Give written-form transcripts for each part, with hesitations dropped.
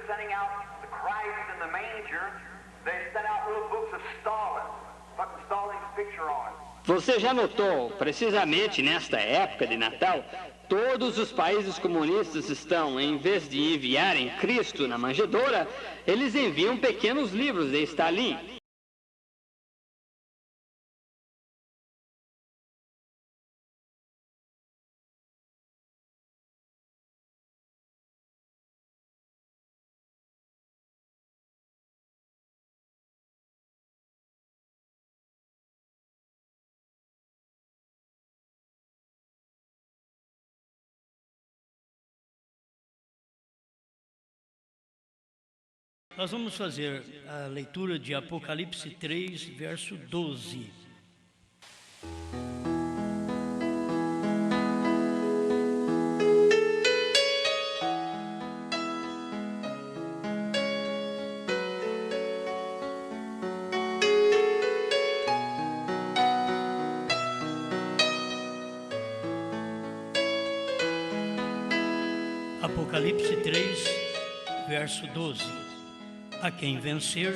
setting out the Christ in the manger, they set out little books of Stalin, putting Stalin's picture on it. Você já notou, precisamente nesta época de Natal, todos os países comunistas estão, em vez de enviarem Cristo na manjedoura, eles enviam pequenos livros de Stalin. Nós vamos fazer a leitura de Apocalipse 3, verso 12. Apocalipse 3, verso 12. A quem vencer,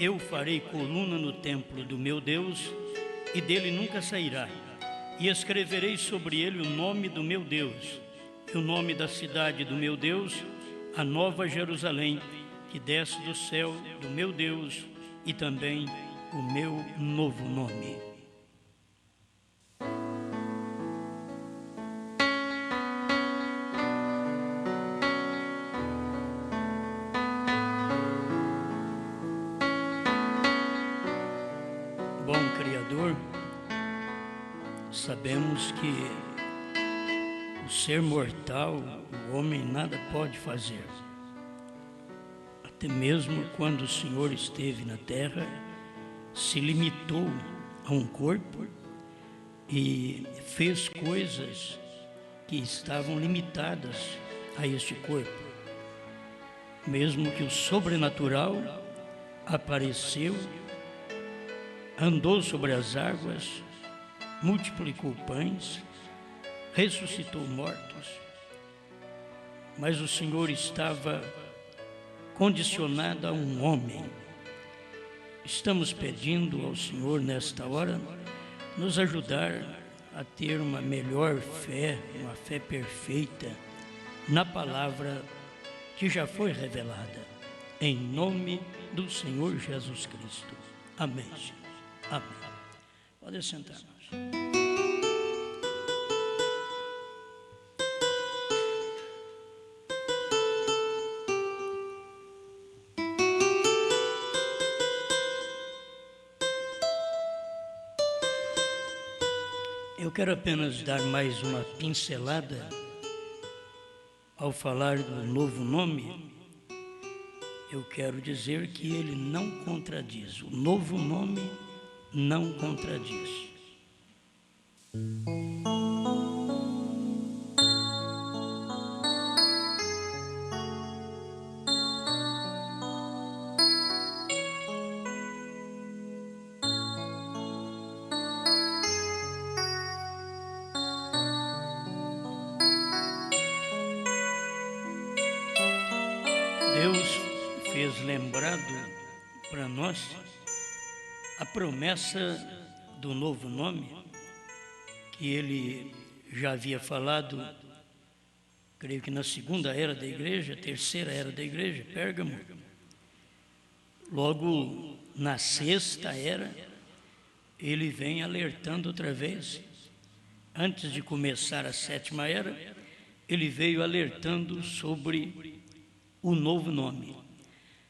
eu farei coluna no templo do meu Deus, e dele nunca sairá. E escreverei sobre ele o nome do meu Deus, e o nome da cidade do meu Deus, a nova Jerusalém, que desce do céu do meu Deus, e também o meu novo nome. Sabemos que o ser mortal, o homem nada pode fazer. Até mesmo quando o Senhor esteve na terra, se limitou a um corpo e fez coisas que estavam limitadas a este corpo. Mesmo que o sobrenatural apareceu, andou sobre as águas, multiplicou pães, ressuscitou mortos, mas o Senhor estava condicionado a um homem. Estamos pedindo ao Senhor nesta hora nos ajudar a ter uma melhor fé, uma fé perfeita na palavra que já foi revelada, em nome do Senhor Jesus Cristo. Amém. Amém. Pode sentar. Eu quero apenas dar mais uma pincelada ao falar do novo nome. Eu quero dizer que ele não contradiz. O novo nome não contradiz. Deus fez lembrado para nós a promessa do novo nome, que ele já havia falado, creio que na segunda era da igreja, terceira era da igreja, Pérgamo. Logo na sexta era, ele vem alertando outra vez. Antes de começar a sétima era, ele veio alertando sobre o novo nome.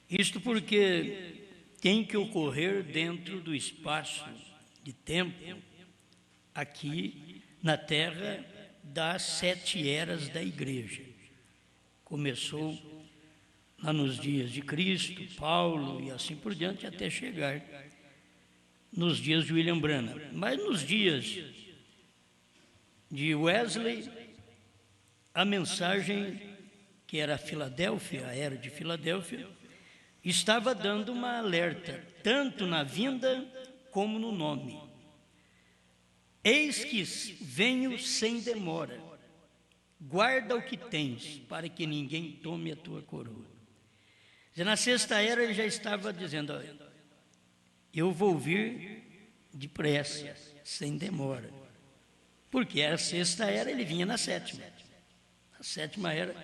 Isto porque tem que ocorrer dentro do espaço de tempo aqui na terra das 7 eras da igreja. Começou lá nos dias de Cristo, Paulo e assim por diante, até chegar nos dias de William Branham. Mas nos dias de Wesley, a mensagem, que era a Filadélfia, a era de Filadélfia, estava dando uma alerta, tanto na vinda como no nome. Eis que venho sem demora, guarda o que tens, para que ninguém tome a tua coroa. Na sexta era ele já estava dizendo: olha, eu vou vir depressa, sem demora. Porque a sexta era, ele vinha na sétima. A sétima era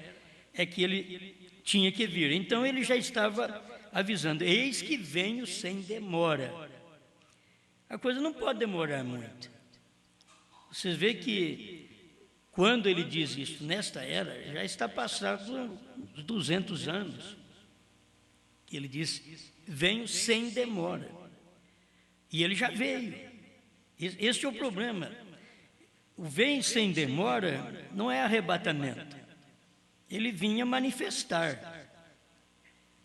é que ele tinha que vir. Então ele já estava avisando: eis que venho sem demora. A coisa não pode demorar muito. Vocês veem que quando ele diz isso nesta era, já está passado uns 200 anos. Que ele diz: venho sem demora. E ele já veio. Este é o problema. O vem sem demora não é arrebatamento. Ele vinha manifestar.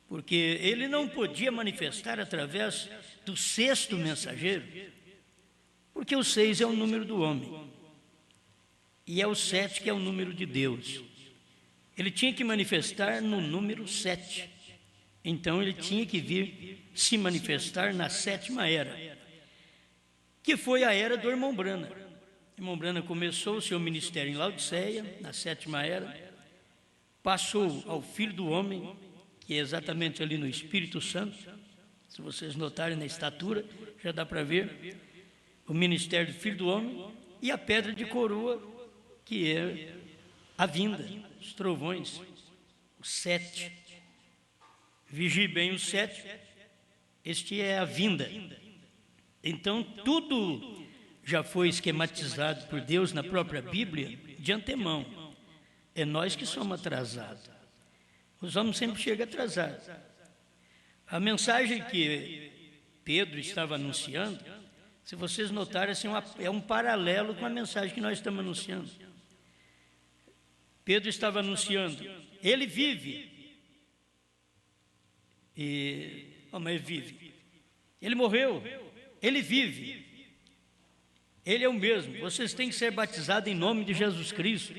Porque ele não podia manifestar através do sexto mensageiro, porque o 6 é o número do homem. E é o 7 que é o número de Deus. Ele tinha que manifestar no número 7. Então ele tinha que vir se manifestar na sétima era, que foi a era do irmão Branham. O irmão Branham começou o seu ministério em Laodiceia, na sétima era, passou ao Filho do Homem, que é exatamente ali no Espírito Santo. Se vocês notarem na estatura, já dá para ver o ministério do Filho do Homem, e a pedra de coroa, que é a vinda, os trovões, o 7. Vigie bem o 7, este é a vinda. Então, tudo já foi esquematizado por Deus na própria Bíblia de antemão. É nós que somos atrasados. Os homens sempre chegam atrasados. A mensagem que Pedro estava anunciando, se vocês notarem, assim, é um paralelo com a mensagem que nós estamos anunciando. Pedro estava anunciando: ele vive. Mas vive. Ele morreu, ele vive. Ele é o mesmo. Vocês têm que ser batizados em nome de Jesus Cristo,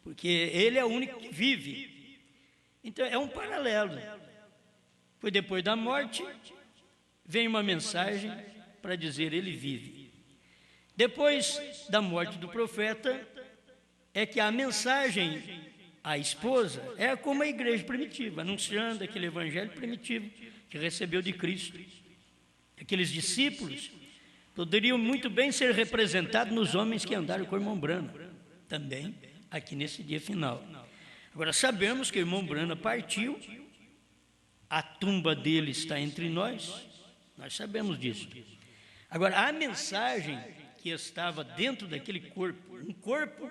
porque ele é o único que vive. Então é um paralelo. Foi depois da morte, vem uma mensagem para dizer: ele vive. Depois da morte do profeta, é que a mensagem à esposa é como a igreja primitiva, anunciando aquele evangelho primitivo que recebeu de Cristo. Aqueles discípulos poderiam muito bem ser representados nos homens que andaram com o irmão Branham, também aqui nesse dia final. Agora, sabemos que o irmão Branham partiu, a tumba dele está entre nós sabemos disso. Agora, a mensagem que estava dentro daquele corpo, um corpo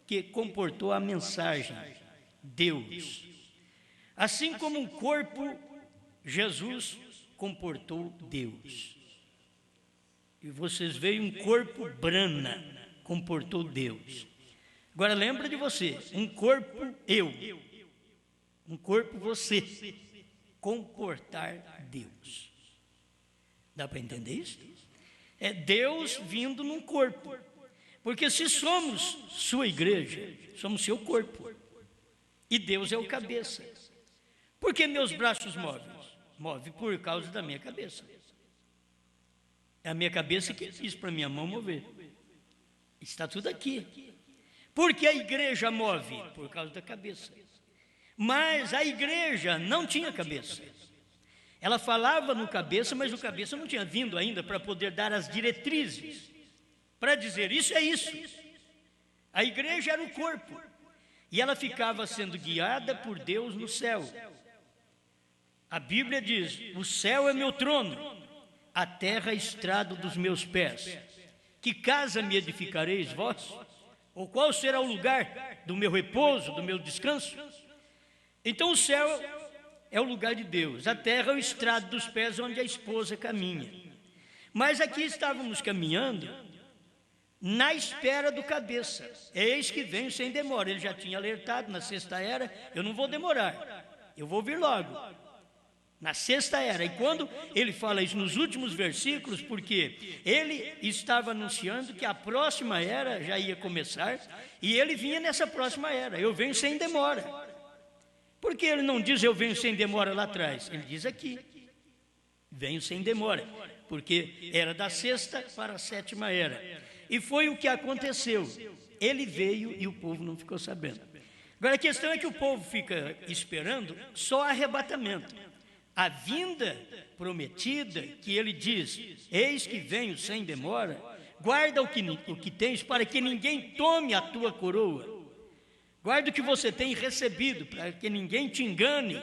que comportou a mensagem, Deus. Assim como um corpo, Jesus comportou Deus. E vocês veem um corpo Branham, comportou Deus. Agora lembra de você, um corpo eu, um corpo você, comportar Deus. Dá para entender isso? É Deus vindo num corpo. Porque se somos sua igreja, somos seu corpo. E Deus é o cabeça. Por que meus braços movem? Move por causa da minha cabeça. É a minha cabeça que diz para a minha mão mover. Está tudo aqui. Por que a igreja move? Por causa da cabeça. Mas a igreja não tinha cabeça. Ela falava no cabeça, mas o cabeça não tinha vindo ainda para poder dar as diretrizes, para dizer: isso é isso. A igreja era o corpo, e ela ficava sendo guiada por Deus no céu. A Bíblia diz: o céu é meu trono, a terra é estrado dos meus pés. Que casa me edificareis vós? Ou qual será o lugar do meu repouso, do meu descanso? Então o céu é o lugar de Deus, a terra é o estrado dos pés onde a esposa caminha. Mas aqui estávamos caminhando na espera do cabeça. Eis que venho sem demora. Ele já tinha alertado na sexta era: eu não vou demorar, eu vou vir logo. Na sexta era. E quando ele fala isso nos últimos versículos, porque ele estava anunciando que a próxima era já ia começar, e ele vinha nessa próxima era: eu venho sem demora. Por que ele não diz eu venho sem demora lá atrás? Ele diz aqui: venho sem demora, porque era da sexta para a sétima era. E foi o que aconteceu. Ele veio e o povo não ficou sabendo. Agora a questão é que o povo fica esperando só arrebatamento. A vinda prometida, que ele diz, eis que venho sem demora, guarda o que tens para que ninguém tome a tua coroa. Guarda o que você tem recebido, para que ninguém te engane.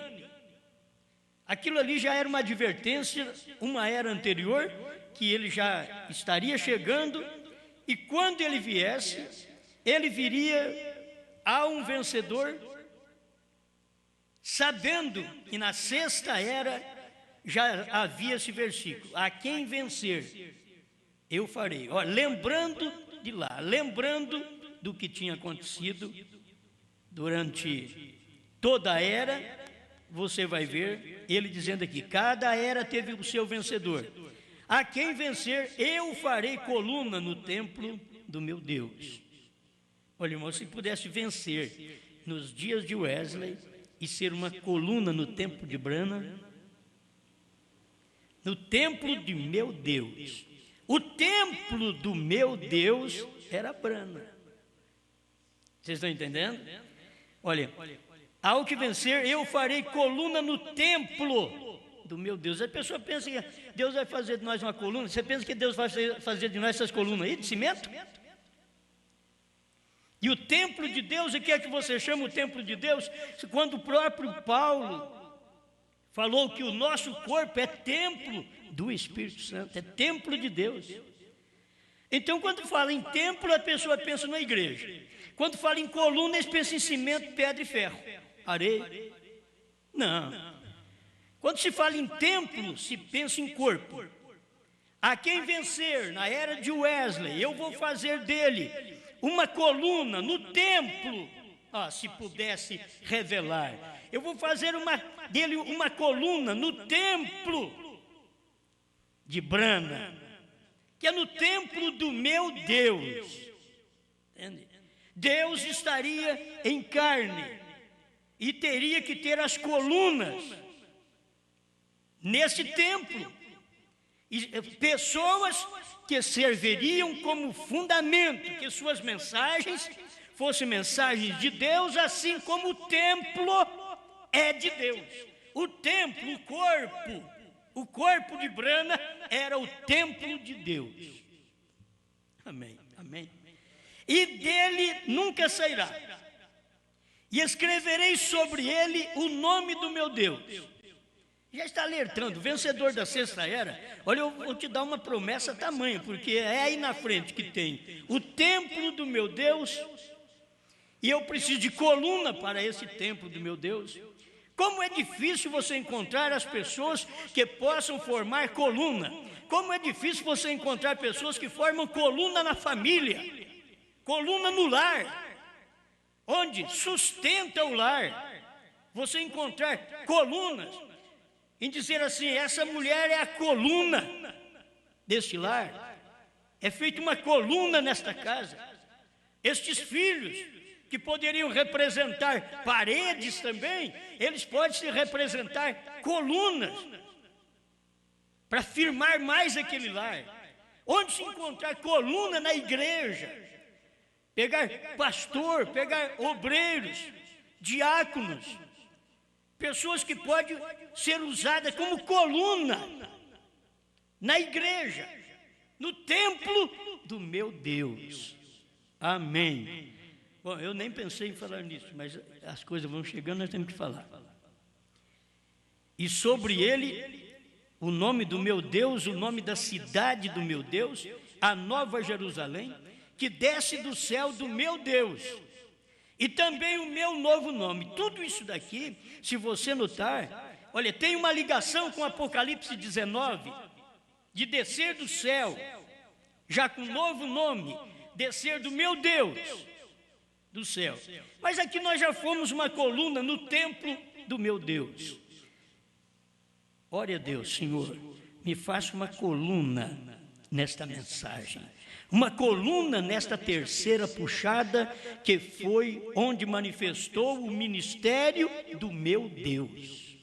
Aquilo ali já era uma advertência, uma era anterior, que ele já estaria chegando, e quando ele viesse, ele viria a um vencedor, sabendo que na sexta era já havia esse versículo: a quem vencer, eu farei. Ó, lembrando de lá, lembrando do que tinha acontecido durante toda a era, você vai ver ele dizendo aqui: cada era teve o seu vencedor. A quem vencer, eu farei coluna no templo do meu Deus. Olha, irmão, se pudesse vencer nos dias de Wesley e ser uma coluna no templo de Branham, no templo de meu Deus. O templo do meu Deus era Branham. Vocês estão entendendo? Olha, ao que vencer, eu farei coluna no templo do meu Deus. A pessoa pensa que Deus vai fazer de nós uma coluna. Você pensa que Deus vai fazer de nós essas colunas aí de cimento? E o templo de Deus, o que é que você chama o templo de Deus? Quando o próprio Paulo falou que o nosso corpo é templo do Espírito Santo, é templo de Deus. Então, quando fala em templo, a pessoa pensa na igreja. Quando fala em coluna, eles pensam em cimento, pedra e ferro, areia. Não. Quando se fala em templo, se pensa em corpo. A quem vencer, na era de Wesley, eu vou fazer dele uma coluna no templo. Se pudesse revelar, eu vou fazer dele uma coluna no templo de Branham, que é no templo do meu Deus. Entende? Deus estaria em carne e teria que ter as colunas nesse templo, e pessoas que serviriam como fundamento, que suas mensagens fossem mensagens de Deus, assim como o templo é de Deus. O templo, o corpo de Branham era o templo de Deus. Amém, amém. E dele nunca sairá, e escreverei sobre ele o nome do meu Deus. Já está alertando, vencedor da sexta era. Olha, eu vou te dar uma promessa tamanha, porque é aí na frente que tem o templo do meu Deus, e eu preciso de coluna para esse templo do meu Deus. Como é difícil você encontrar as pessoas que possam formar coluna. Como é difícil você encontrar pessoas que formam coluna na família, coluna no lar, onde sustenta o lar. Você encontrar colunas em dizer assim: essa mulher é a coluna deste lar, é feita uma coluna nesta casa. Estes filhos, que poderiam representar paredes também, eles podem se representar colunas, para firmar mais aquele lar. Onde se encontrar coluna na igreja, pegar pastor, pegar obreiros, diáconos, pessoas que podem ser usadas como coluna na igreja, no templo do meu Deus. Amém. Bom, eu nem pensei em falar nisso, mas as coisas vão chegando, nós temos que falar. E sobre ele, o nome do meu Deus, o nome da cidade do meu Deus, a Nova Jerusalém, que desce do céu do meu Deus, e também o meu novo nome. Tudo isso daqui, se você notar, olha, tem uma ligação com Apocalipse 19, de descer do céu, já com um novo nome, descer do meu Deus, do céu. Mas aqui nós já fomos uma coluna no templo do meu Deus. Ore a Deus: Senhor, me faça uma coluna nesta mensagem, uma coluna nesta terceira puxada, que foi onde manifestou o ministério do meu Deus.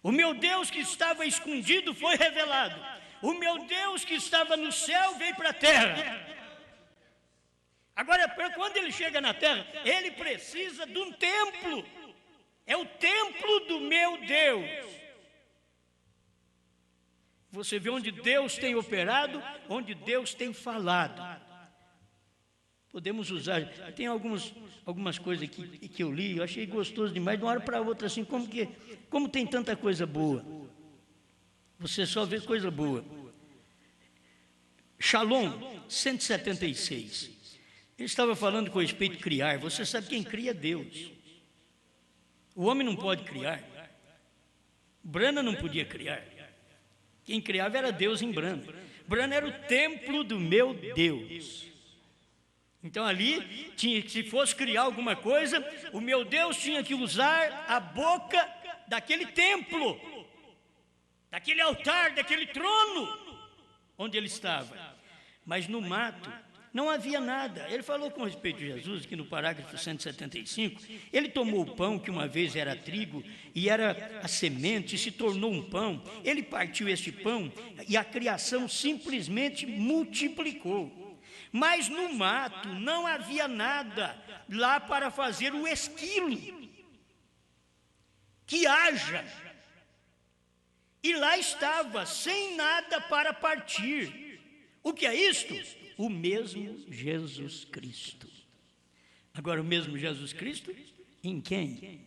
O meu Deus que estava escondido foi revelado. O meu Deus que estava no céu veio para a terra. Agora, quando ele chega na terra, ele precisa de um templo. É o templo do meu Deus. Você vê onde Deus tem operado, onde Deus tem falado. Podemos usar, tem algumas coisas que eu li, eu achei gostoso demais, de uma hora para outra, assim, como tem tanta coisa boa. Você só vê coisa boa. Shalom, 176. Ele estava falando com respeito a criar. Você sabe quem cria é Deus. O homem não pode criar. Brana não podia criar. Quem criava era Deus em Brana. Brana era o templo do meu Deus. Então ali, se fosse criar alguma coisa, o meu Deus tinha que usar a boca daquele templo, daquele altar, daquele trono onde ele estava. Mas no mato não havia nada. Ele falou com respeito a Jesus, que no parágrafo 175, ele tomou o pão que uma vez era trigo e era a semente, e se tornou um pão. Ele partiu este pão e a criação simplesmente multiplicou. Mas no mato não havia nada lá para fazer o esquilo que haja. E lá estava, sem nada para partir. O que é isto? O mesmo Jesus Cristo. Agora, o mesmo Jesus Cristo, em quem?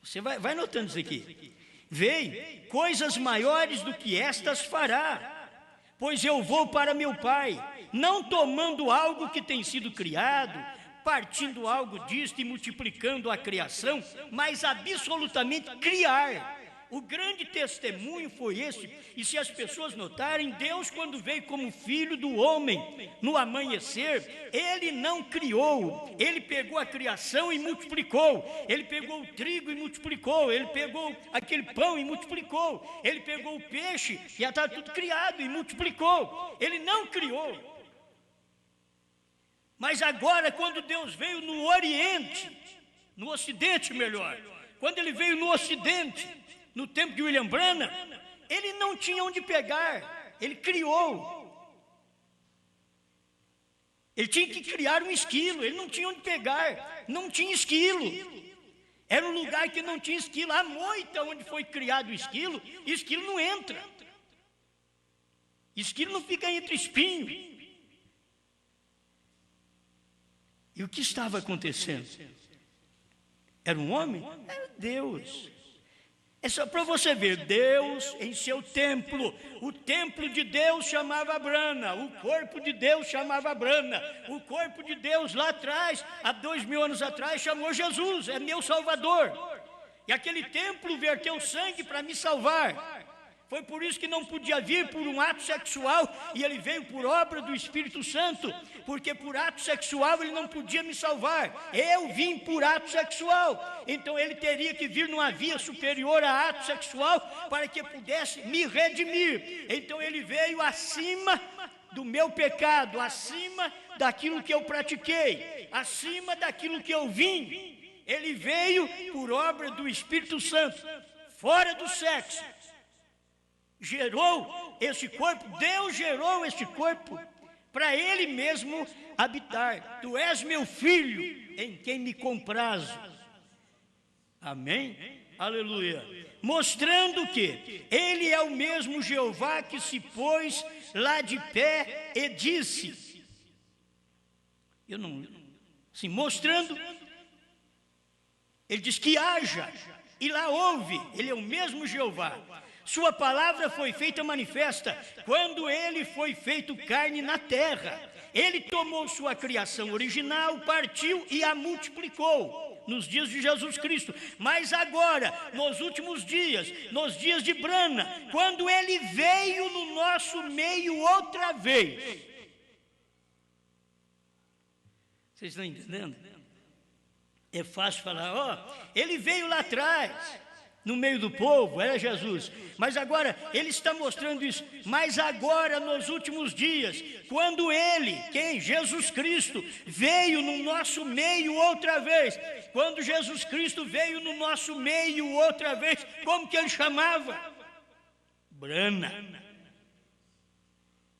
Você vai notando isso aqui. Veio, coisas maiores do que estas fará, pois eu vou para meu Pai, não tomando algo que tem sido criado, partindo algo disto e multiplicando a criação, mas absolutamente criar. O grande testemunho foi esse, e se as pessoas notarem, Deus, quando veio como filho do homem, no amanhecer, ele não criou, ele pegou a criação e multiplicou, ele pegou o trigo e multiplicou, ele pegou aquele pão e multiplicou, ele pegou o peixe, já estava tudo criado e multiplicou, ele não criou. Mas agora, quando Deus veio no Oriente, no Ocidente melhor, quando ele veio no Ocidente, no tempo de William Branham, ele não tinha onde pegar, ele criou. Ele tinha que criar um esquilo, ele não tinha onde pegar, não tinha esquilo. Era um lugar que não tinha esquilo. A moita onde foi criado o esquilo não entra. Esquilo não fica entre espinhos. E o que estava acontecendo? Era um homem? Era Deus. É só para você ver, Deus em seu templo, o templo de Deus chamava Brana, o corpo de Deus chamava Brana, o corpo de Deus lá atrás, há 2000 anos atrás, chamou Jesus, é meu Salvador. E aquele templo verteu sangue para me salvar. Foi por isso que não podia vir por um ato sexual, e ele veio por obra do Espírito Santo, porque por ato sexual ele não podia me salvar. Eu vim por ato sexual, então ele teria que vir numa via superior a ato sexual para que pudesse me redimir. Então ele veio acima do meu pecado, acima daquilo que eu pratiquei, acima daquilo que eu vim. Ele veio por obra do Espírito Santo, fora do sexo. Gerou esse corpo, Deus gerou esse corpo para Ele mesmo habitar. Tu és meu filho, em quem me comprazo. Amém? Aleluia. Mostrando que Ele é o mesmo Jeová que se pôs lá de pé e disse. Mostrando, Ele diz que haja, e lá houve. Ele é o mesmo Jeová. Sua palavra foi feita manifesta quando ele foi feito carne na terra. Ele tomou sua criação original, partiu e a multiplicou nos dias de Jesus Cristo. Mas agora, nos últimos dias, nos dias de Brana, quando ele veio no nosso meio outra vez. Vocês estão entendendo? É fácil falar, ele veio lá atrás, no meio do povo, era Jesus. Mas agora, ele está mostrando isso. Mas agora, nos últimos dias, quando ele, quem? Jesus Cristo, veio no nosso meio outra vez. Quando Jesus Cristo veio no nosso meio outra vez, como que ele chamava? Brana.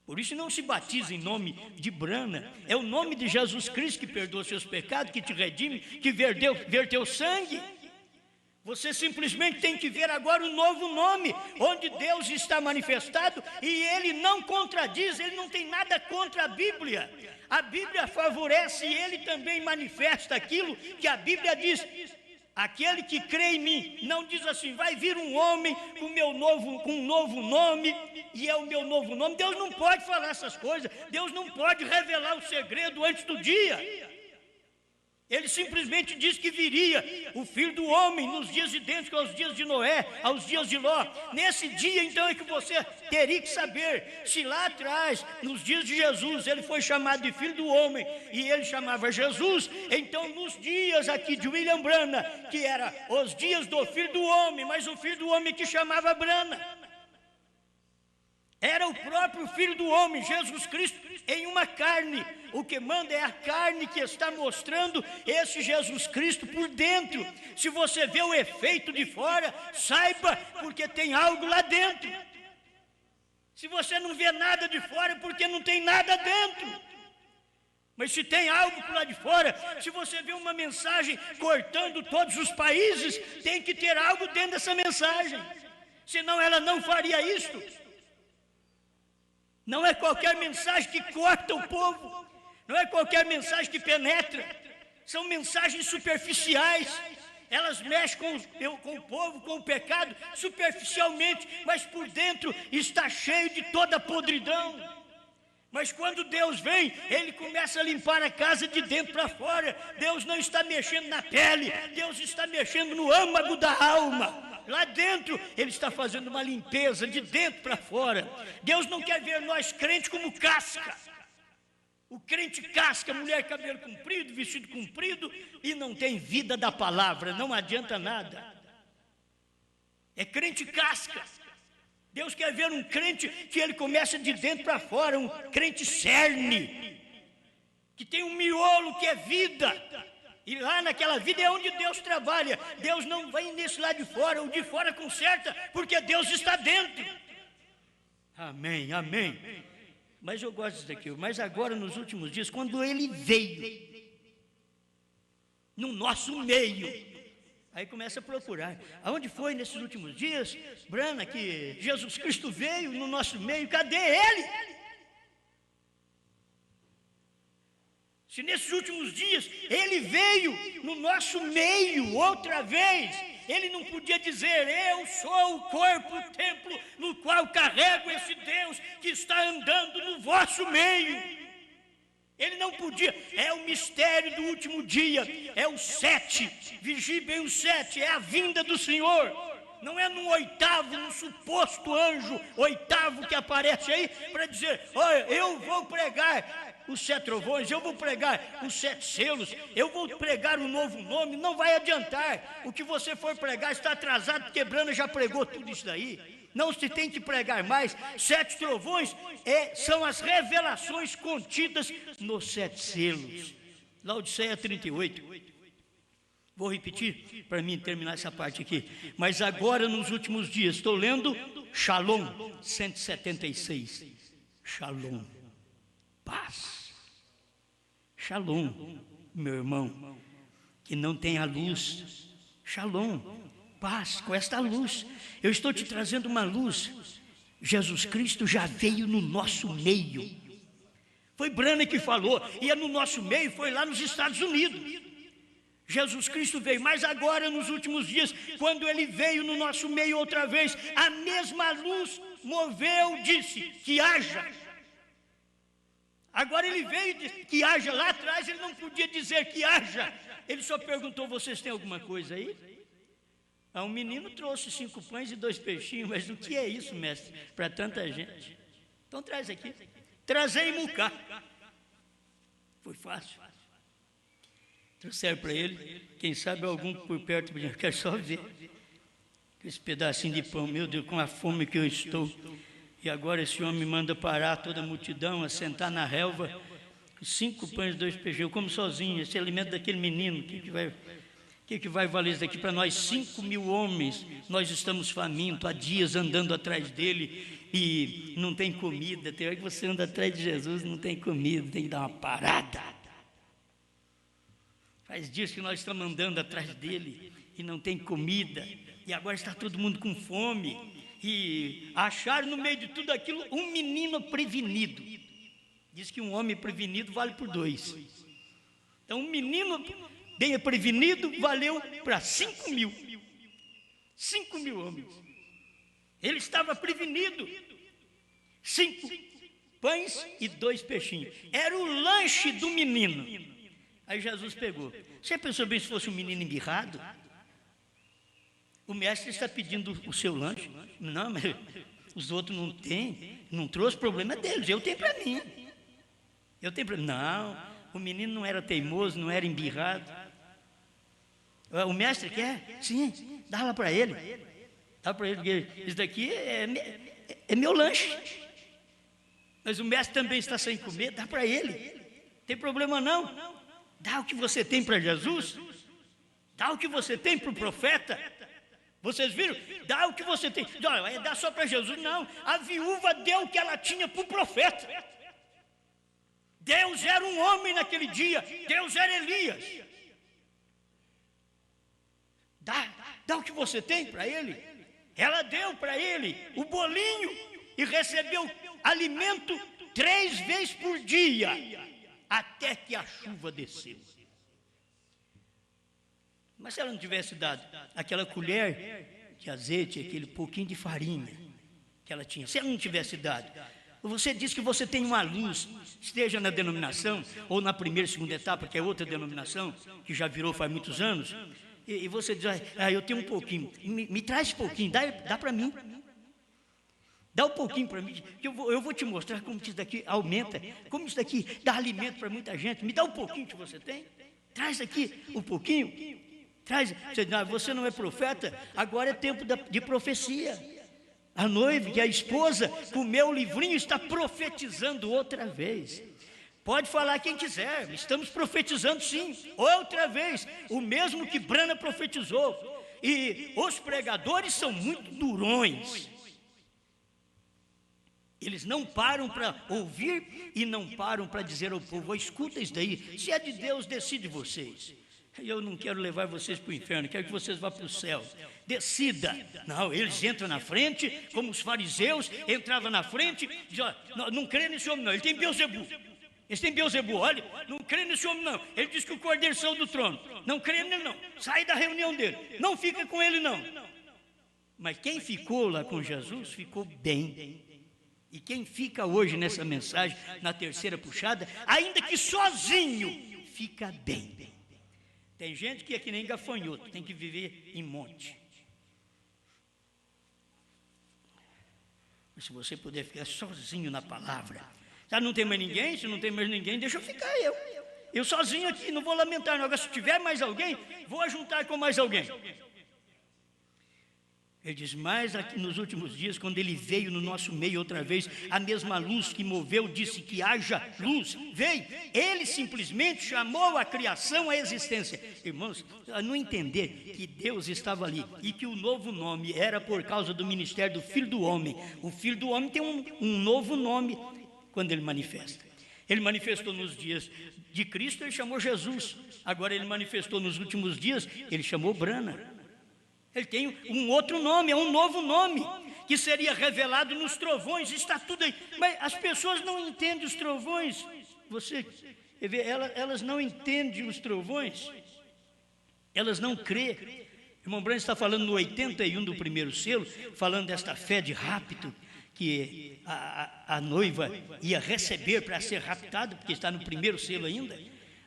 Por isso não se batiza em nome de Brana. É o nome de Jesus Cristo que perdoa seus pecados, que te redime, que verteu sangue. Você simplesmente tem que ver agora um novo nome, onde Deus está manifestado e Ele não contradiz, Ele não tem nada contra a Bíblia. A Bíblia favorece e Ele também manifesta aquilo que a Bíblia diz. Aquele que crê em mim, não diz assim, vai vir um homem com um novo nome, e é o meu novo nome. Deus não pode falar essas coisas, Deus não pode revelar o segredo antes do dia. Ele simplesmente diz que viria o Filho do Homem nos dias idênticos aos dias de Noé, aos dias de Ló. Nesse dia, então, é que você teria que saber se lá atrás, nos dias de Jesus, ele foi chamado de Filho do Homem e ele chamava Jesus. Então, nos dias aqui de William Brana, que era os dias do Filho do Homem, mas o Filho do Homem que chamava Brana, era o próprio Filho do Homem, Jesus Cristo, em uma carne. O que manda é a carne que está mostrando esse Jesus Cristo por dentro. Se você vê o efeito de fora, saiba, porque tem algo lá dentro. Se você não vê nada de fora, é porque não tem nada dentro. Mas se tem algo por lá de fora, se você vê uma mensagem cortando todos os países, tem que ter algo dentro dessa mensagem. Senão ela não faria isto. Não é qualquer mensagem que corta o povo, não é qualquer mensagem que penetra, são mensagens superficiais, elas mexem com o povo, com o pecado, superficialmente, mas por dentro está cheio de toda a podridão. Mas quando Deus vem, Ele começa a limpar a casa de dentro para fora. Deus não está mexendo na pele, Deus está mexendo no âmago da alma. Lá dentro, Ele está fazendo uma limpeza de dentro para fora. Deus não quer ver nós crentes como casca. O crente casca, mulher cabelo comprido, vestido comprido, e não tem vida da palavra, não adianta nada. É crente casca. Deus quer ver um crente que ele começa de dentro para fora, um crente cerne, que tem um miolo que é vida. E lá naquela vida é onde Deus trabalha. Deus não vem nesse lado de fora, o de fora conserta, porque Deus está dentro. Amém, amém. Mas eu gosto disso daqui. Mas agora, nos últimos dias, quando Ele veio no nosso meio, aí começa a procurar. Aonde foi nesses últimos dias, Brana, que Jesus Cristo veio no nosso meio? Cadê Ele? Se nesses últimos dias Ele veio no nosso meio outra vez, Ele não podia dizer, eu sou o corpo, o templo no qual carrego esse Deus que está andando no vosso meio. Ele não podia, é o mistério do último dia, é o 7, vigie bem o 7, é a vinda do Senhor. Não é no oitavo, no suposto anjo oitavo que aparece aí para dizer, olha, eu vou pregar os 7 trovões, eu vou pregar os 7 selos, eu vou pregar um novo nome. Não vai adiantar. O que você for pregar está atrasado, porque Brana já pregou tudo isso daí. Não se tem que pregar mais. 7 trovões são as revelações contidas nos 7 selos. Laodiceia 38. Vou repetir para mim terminar essa parte aqui. Mas agora, nos últimos dias, estou lendo Shalom 176. Shalom, paz. Shalom, meu irmão, que não tem a luz. Shalom, paz com esta luz. Eu estou te trazendo uma luz. Jesus Cristo já veio no nosso meio. Foi Brana que falou, e é no nosso meio, foi lá nos Estados Unidos. Jesus Cristo veio, mas agora nos últimos dias, quando Ele veio no nosso meio outra vez, a mesma luz moveu, disse que haja. Agora Ele veio e disse que haja. Lá atrás Ele não podia dizer que haja. Ele só perguntou, vocês têm alguma coisa aí? Um menino trouxe 5 pães e 2 peixinhos, mas o que é isso, mestre, para tanta gente? Então traz aqui. Trazei mucá. Foi fácil. Trouxeram para ele, quem sabe algum por perto, eu quero só ver esse pedacinho de pão, meu Deus, com a fome que eu estou. E agora esse homem manda parar toda a multidão, a sentar na relva, 5 pães e 2 peixes, eu como sozinho, esse alimento daquele menino, que vai... O que vai valer isso daqui para nós? 5.000 homens, nós estamos famintos, há dias andando atrás dele e não tem comida. Tem hora que você anda atrás de Jesus, não tem comida, tem que dar uma parada. Faz dias que nós estamos andando atrás dele e não tem comida, e agora está todo mundo com fome, e acharam no meio de tudo aquilo um menino prevenido. Diz que um homem prevenido vale por 2. Então um menino bem prevenido valeu para 5.000. 5.000 homens. Ele estava prevenido. 5 pães e 2 peixinhos. Era o lanche do menino. Aí Jesus pegou. Você pensou bem se fosse um menino embirrado? O mestre está pedindo o seu lanche. Não, mas os outros não têm. Não trouxe, problema deles. Eu tenho para mim. Eu tenho para mim. Não, o menino não era teimoso, não era embirrado. O mestre quer? Sim, dá lá para ele. Dá para ele, porque isso daqui é meu lanche. Mas o mestre também está sem comer, dá para ele. Não tem problema não. Dá o que você tem para Jesus. Dá o que você tem para o profeta. Vocês viram? Dá o que você tem. Não, é dar só para Jesus, não. A viúva deu o que ela tinha para o profeta. Deus era um homem naquele dia. Deus era Elias. Dá o que você tem para ele. Ela deu para ele o bolinho e recebeu alimento 3 vezes por dia, até que a chuva desceu. Mas se ela não tivesse dado aquela colher de azeite, aquele pouquinho de farinha que ela tinha, se ela não tivesse dado, você diz que você tem uma luz, esteja na denominação, ou na primeira e segunda etapa, que é outra denominação, que já virou faz muitos anos, e você diz, eu tenho um pouquinho, me traz um pouquinho, dá para mim. Dá um pouquinho para mim, que eu vou te mostrar como isso daqui aumenta, como isso daqui dá alimento para muita gente. Me dá um pouquinho que você tem, traz aqui um pouquinho, traz. Você não é profeta, agora é tempo de profecia. A noiva, que a esposa, comeu o livrinho e está profetizando outra vez. Pode falar quem quiser, estamos profetizando sim, outra vez, o mesmo que Brana profetizou. E os pregadores são muito durões. Eles não param para ouvir e não param para dizer ao povo, escuta isso daí, se é de Deus, decide vocês. Eu não quero levar vocês para o inferno, quero que vocês vá para o céu. Decida. Não, eles entram na frente, como os fariseus entravam na frente, dizem, não crê nesse homem não, ele tem Beelzebu. Eles têm Beelzebu, olha, não crê nesse homem não, ele diz que o cordeiro saiu do trono, não crê nele não, sai da reunião dele, não fica com ele não. Mas quem ficou lá com Jesus, ficou bem. E quem fica hoje nessa mensagem, na terceira puxada, ainda que sozinho, fica bem. Tem gente que é que nem gafanhoto, tem que viver em monte. Mas se você puder ficar sozinho na palavra, não tem mais ninguém, se não tem mais ninguém, deixa eu ficar eu sozinho aqui, não vou lamentar não. Agora se tiver mais alguém, vou ajuntar com mais alguém. Ele diz, mas aqui nos últimos dias, quando ele veio no nosso meio outra vez, a mesma luz que moveu disse que haja luz, veio. Ele simplesmente chamou a criação à existência. Irmãos, a não entender que Deus estava ali e que o novo nome era por causa do ministério do Filho do Homem. O Filho do Homem tem um novo nome quando ele manifesta. Ele manifestou nos dias de Cristo, ele chamou Jesus. Agora ele manifestou nos últimos dias, ele chamou Brana. Ele tem um outro nome, é um novo nome, que seria revelado nos trovões, está tudo aí. Mas as pessoas não entendem os trovões. Elas não entendem os trovões. Elas não crêem. Irmão Branco está falando no 81 do primeiro selo, falando desta fé de rapto, que a noiva ia receber para ser raptada, porque está no primeiro selo ainda.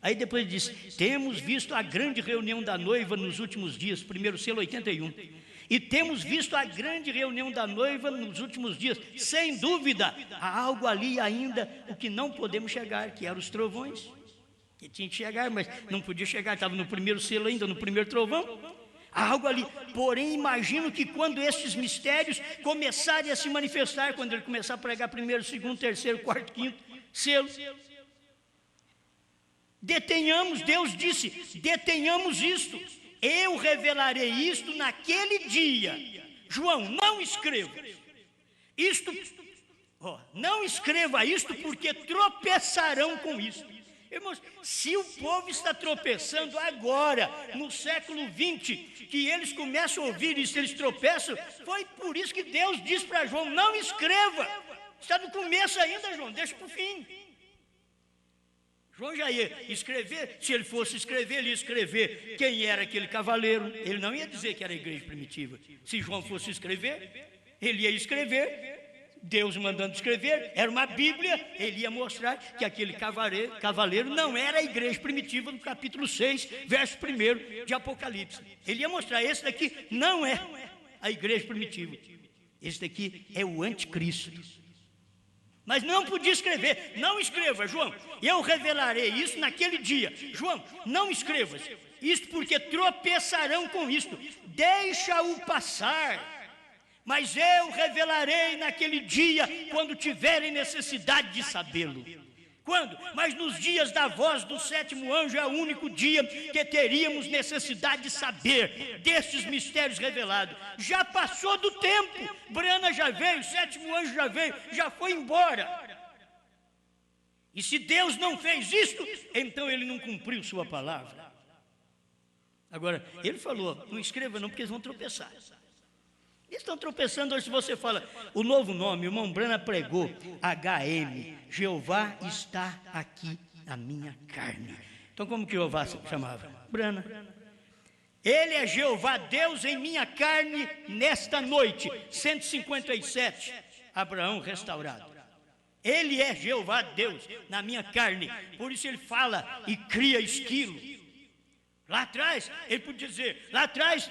Aí depois ele diz, temos visto a grande reunião da noiva nos últimos dias, primeiro selo 81. E temos visto a grande reunião da noiva nos últimos dias. Sem dúvida, há algo ali ainda, o que não podemos chegar, que eram os trovões. Que tinha que chegar, mas não podia chegar, estava no primeiro selo ainda, no primeiro trovão. Há algo ali, porém imagino que quando estes mistérios começarem a se manifestar, quando ele começar a pregar primeiro, segundo, terceiro, quarto, quinto selo, detenhamos, Deus disse, detenhamos isto, eu revelarei isto naquele dia. João, não escreva isto, não escreva isto, porque tropeçarão com isto. Irmãos, se o povo está tropeçando agora, no século 20, que eles começam a ouvir isso, eles tropeçam, foi por isso que Deus disse para João, não escreva. Está no começo ainda, João, deixa para o fim. João já ia escrever, se ele fosse escrever, ele ia escrever quem era aquele cavaleiro. Ele não ia dizer que era a igreja primitiva. Se João fosse escrever, ele ia escrever, Deus mandando escrever, era uma Bíblia, ele ia mostrar que aquele cavaleiro não era a igreja primitiva no capítulo 6, verso 1 de Apocalipse. Ele ia mostrar, esse daqui não é a igreja primitiva, esse daqui é o anticristo. Mas não podia escrever, não escreva, João, eu revelarei isso naquele dia. João, não escrevas isto, porque tropeçarão com isto, deixa-o passar. Mas eu revelarei naquele dia, quando tiverem necessidade de sabê-lo. Quando? Mas nos dias da voz do sétimo anjo é o único dia que teríamos necessidade de saber destes mistérios revelados. Já passou do tempo, Brana já veio, o sétimo anjo já veio, já foi embora. E se Deus não fez isto, então ele não cumpriu sua palavra. Agora, ele falou, não escreva não, porque eles vão tropeçar. Eles estão tropeçando hoje. Se você fala o novo nome, o irmão Brana pregou, HM, Jeová está aqui na minha carne. Então como que Jeová se chamava? Brana. Ele é Jeová, Deus em minha carne nesta noite. 157, Abraão restaurado. Ele é Jeová, Deus na minha carne. Por isso ele fala e cria esquilo. Lá atrás, ele podia dizer, lá atrás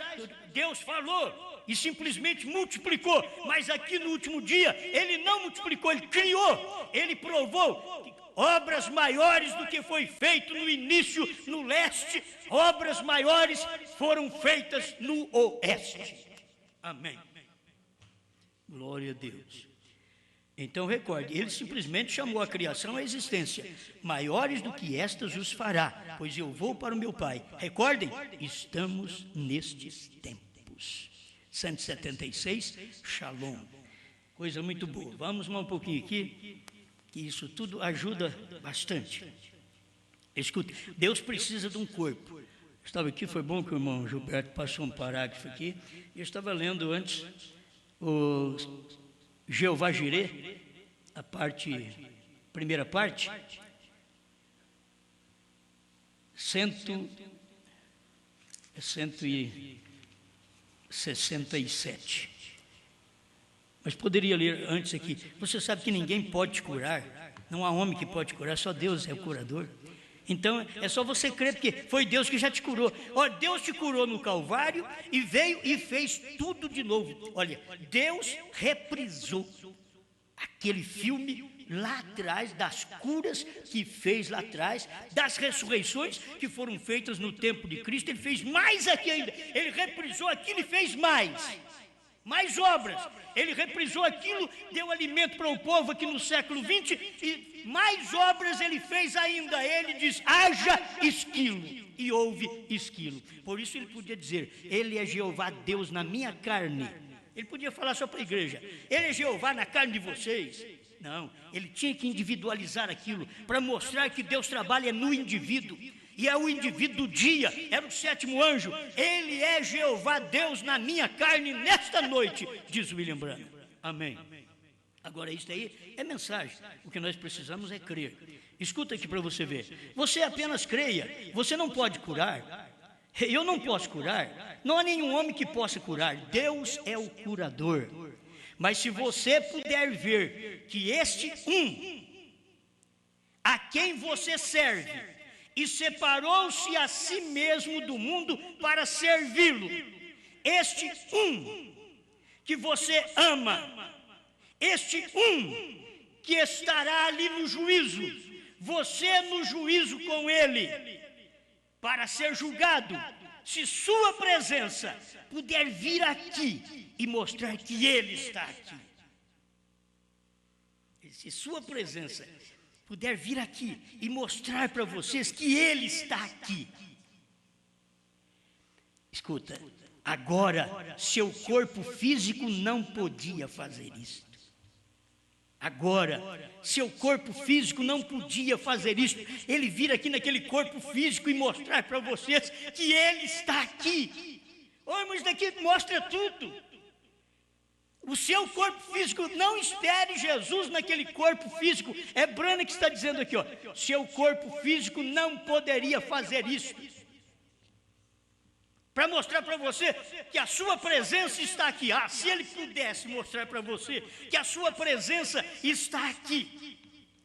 Deus falou e simplesmente multiplicou, mas aqui no último dia, ele não multiplicou, ele criou, ele provou obras maiores do que foi feito no início, no leste, obras maiores foram feitas no oeste. Amém. Glória a Deus. Então recorde, ele simplesmente chamou a criação à existência. Maiores do que estas os fará, pois eu vou para o meu Pai. Recordem, estamos nestes tempos. 176, Shalom. Coisa muito boa. Vamos um pouquinho aqui, que isso tudo ajuda bastante. Escute, Deus precisa de um corpo. Eu estava aqui, foi bom que o irmão Gilberto passou um parágrafo aqui. Eu estava lendo antes o Jeová Jireh, a primeira parte, 167. Mas poderia ler antes aqui. Você sabe que ninguém pode te curar, não há homem que pode te curar, só Deus é o curador. Então é só você crer, porque foi Deus que já te curou. Olha, Deus te curou no Calvário e veio e fez tudo de novo. Olha, Deus reprisou aquele filme lá atrás, das curas que fez lá atrás, das ressurreições que foram feitas no tempo de Cristo. Ele fez mais aqui ainda, ele reprisou aquilo e fez mais obras. Ele reprisou aquilo, deu alimento para o povo aqui no século 20 e mais obras ele fez ainda. Ele diz, haja esquilo, e houve esquilo. Por isso ele podia dizer, ele é Jeová Deus na minha carne. Ele podia falar só para a igreja, ele é Jeová na carne de vocês. Não, ele tinha que individualizar aquilo, para mostrar que Deus trabalha no indivíduo. E é o indivíduo do dia, era o sétimo anjo. Ele é Jeová Deus na minha carne nesta noite, diz William Branham. Amém. Agora isso aí é mensagem. O que nós precisamos é crer. Escuta aqui para você ver. Você apenas creia, você não pode curar. Eu não posso curar. Não há nenhum homem que possa curar. Deus é o curador. Mas se você puder ver que este a quem você serve, e separou-se a si mesmo do mundo para servi-lo. Este que você ama, este que estará ali no juízo, você no juízo com ele, para ser julgado. Se sua presença puder vir aqui e mostrar que ele está aqui, se sua presença puder vir aqui e mostrar para vocês que ele está aqui, Escuta, agora seu corpo físico não podia fazer isso. Agora, seu corpo físico não podia fazer isso. Ele vir aqui naquele corpo físico e mostrar para vocês que ele está aqui. Olha, mas daqui mostra tudo. O seu corpo físico, não espere Jesus naquele corpo físico. É Brana que está dizendo aqui, ó. Seu corpo físico não poderia fazer isso. Para mostrar para você que a sua presença está aqui. Ah, se ele pudesse mostrar para você que a sua presença está aqui.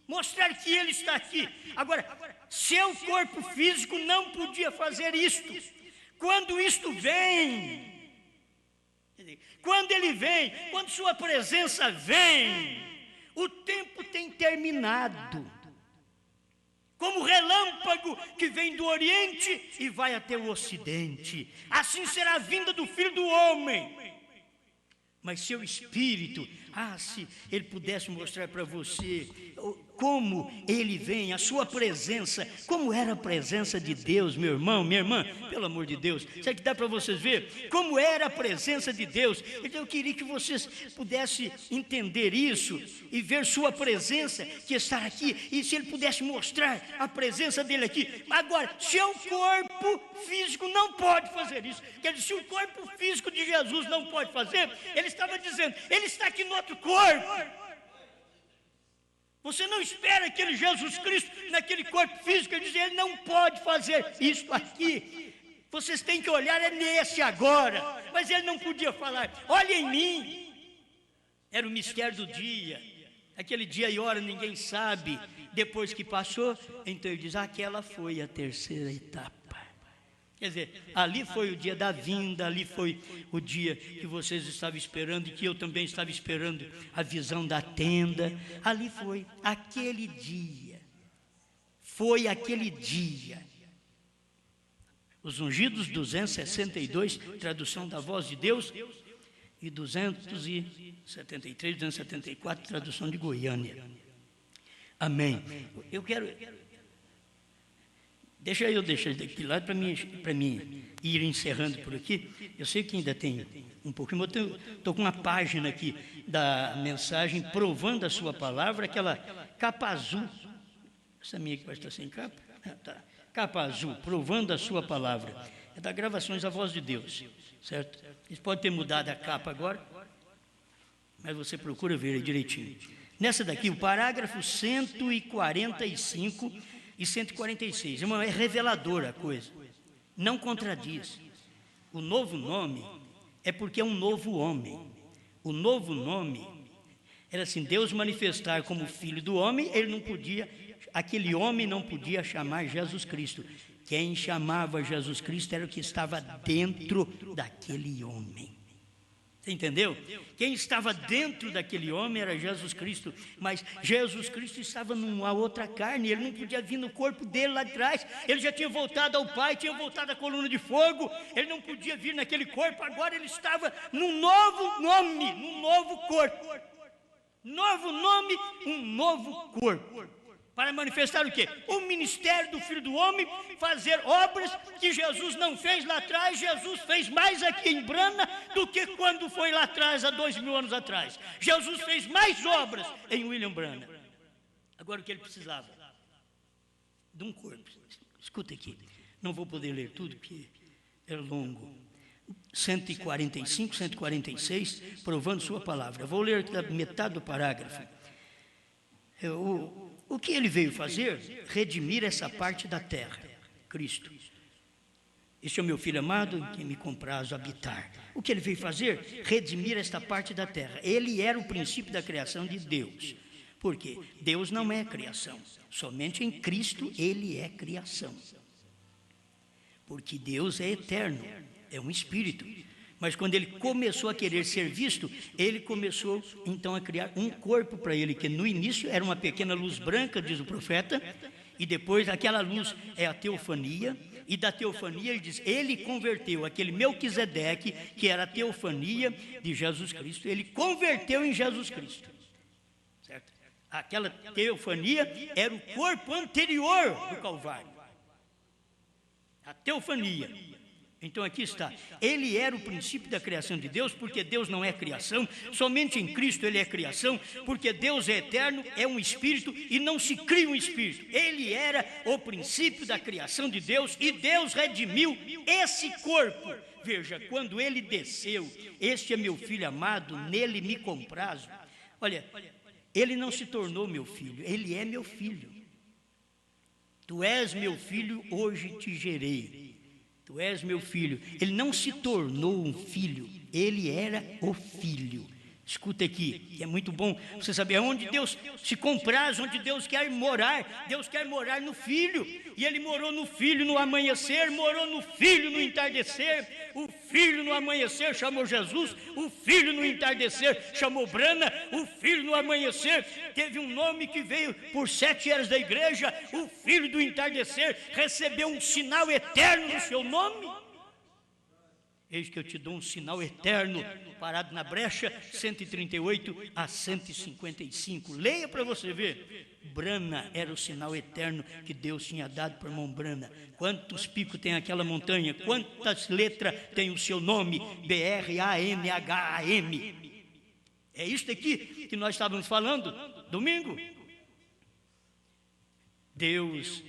Mostrar que ele está aqui. Agora, seu corpo físico não podia fazer isto. Quando isto vem, quando ele vem, quando sua presença vem, o tempo tem terminado. Como relâmpago que vem do Oriente e vai até o Ocidente. Assim será a vinda do Filho do Homem. Mas seu espírito, se ele pudesse mostrar para você como ele vem, a sua presença, como era a presença de Deus, meu irmão, minha irmã, pelo amor de Deus, será que dá para vocês ver como era a presença de Deus? Então eu queria que vocês pudessem entender isso e ver sua presença que está aqui, e se ele pudesse mostrar a presença dele aqui. Agora, seu corpo físico não pode fazer isso. Quer dizer, se o corpo físico de Jesus não pode fazer, ele estava dizendo, ele está aqui no outro corpo. Você não espera aquele Jesus Cristo naquele corpo físico e dizer, ele não pode fazer isso aqui. Vocês têm que olhar, é nesse agora. Mas ele não podia falar, olha em mim. Era o mistério do dia. Aquele dia e hora ninguém sabe. Depois que passou, então ele diz, aquela foi a terceira etapa. Quer dizer, ali foi o dia da vinda, ali foi o dia que vocês estavam esperando e que eu também estava esperando a visão da tenda. Ali foi aquele dia. Foi aquele dia. Os ungidos 262, tradução da Voz de Deus, e 273, 274, tradução de Goiânia. Amém. Eu quero... Deixa eu deixar daqui lado para mim ir encerrando por aqui. Eu sei que ainda tem um pouquinho, mas eu estou com uma página aqui da mensagem provando a sua palavra, aquela capa azul. Essa minha aqui vai estar sem capa? Tá. Capa azul, provando a sua palavra. É da Gravações A Voz de Deus, certo? Eles podem ter mudado a capa agora, mas você procura ver aí direitinho. Nessa daqui, o parágrafo 145 e 146, é reveladora a coisa, não contradiz. O novo nome é porque é um novo homem. O novo nome era assim, Deus manifestar como filho do homem, ele não podia, aquele homem não podia chamar Jesus Cristo. Quem chamava Jesus Cristo era o que estava dentro daquele homem. Você entendeu? Quem estava dentro daquele homem era Jesus Cristo, mas Jesus Cristo estava numa outra carne, ele não podia vir no corpo dele lá atrás, ele já tinha voltado ao Pai, tinha voltado à coluna de fogo, ele não podia vir naquele corpo, agora ele estava num novo nome, num novo corpo. Novo nome, um novo corpo. Para manifestar o quê? O ministério do Filho do Homem, fazer obras que Jesus não fez lá atrás. Jesus fez mais aqui em Brana do que quando foi lá atrás, há 2000 anos atrás. Jesus fez mais obras em William Brana. Agora o que ele precisava? De um corpo. Escuta aqui, não vou poder ler tudo porque é longo. 145, 146, provando sua palavra. Vou ler da metade do parágrafo. O que ele veio fazer? Redimir essa parte da terra, Cristo. Este é o meu filho amado, em quem me compraz habitar. O que ele veio fazer? Redimir esta parte da terra. Ele era o princípio da criação de Deus. Por quê? Deus não é criação. Somente em Cristo ele é criação. Porque Deus é eterno, é um espírito. Mas quando ele começou a querer ser visto, ele começou então a criar um corpo para ele, que no início era uma pequena luz branca, diz o profeta, e depois aquela luz é a teofania, e da teofania ele diz, ele converteu aquele Melquisedeque, que era a teofania de Jesus Cristo, ele converteu em Jesus Cristo, certo? Aquela teofania era o corpo anterior do Calvário, a teofania. Então aqui está, ele era o princípio da criação de Deus, porque Deus não é criação, somente em Cristo ele é criação, porque Deus é eterno, é um espírito e não se cria um espírito. Ele era o princípio da criação de Deus e Deus redimiu esse corpo. Veja, quando ele desceu, este é meu filho amado, nele me comprazo. Olha, ele não se tornou meu filho, ele é meu filho. Tu és meu filho, hoje te gerei. Tu és meu filho. Ele não se tornou um filho, ele era o filho. Escuta aqui, que é muito bom você saber onde Deus se compraz, onde Deus quer morar. Deus quer morar no Filho, e Ele morou no Filho no amanhecer, morou no Filho no entardecer. O Filho no amanhecer chamou Jesus, o Filho no entardecer chamou Brana, o Filho no amanhecer teve um nome que veio por 7 eras da igreja. O Filho do entardecer recebeu um sinal eterno no seu nome. Eis que eu te dou um sinal eterno, parado na brecha, 138 a 155. Leia para você ver. Brana era o sinal eterno que Deus tinha dado para o irmão Brana. Quantos picos tem aquela montanha? Quantas letras tem o seu nome? BRAMHAM. É isso aqui que nós estávamos falando domingo. Deus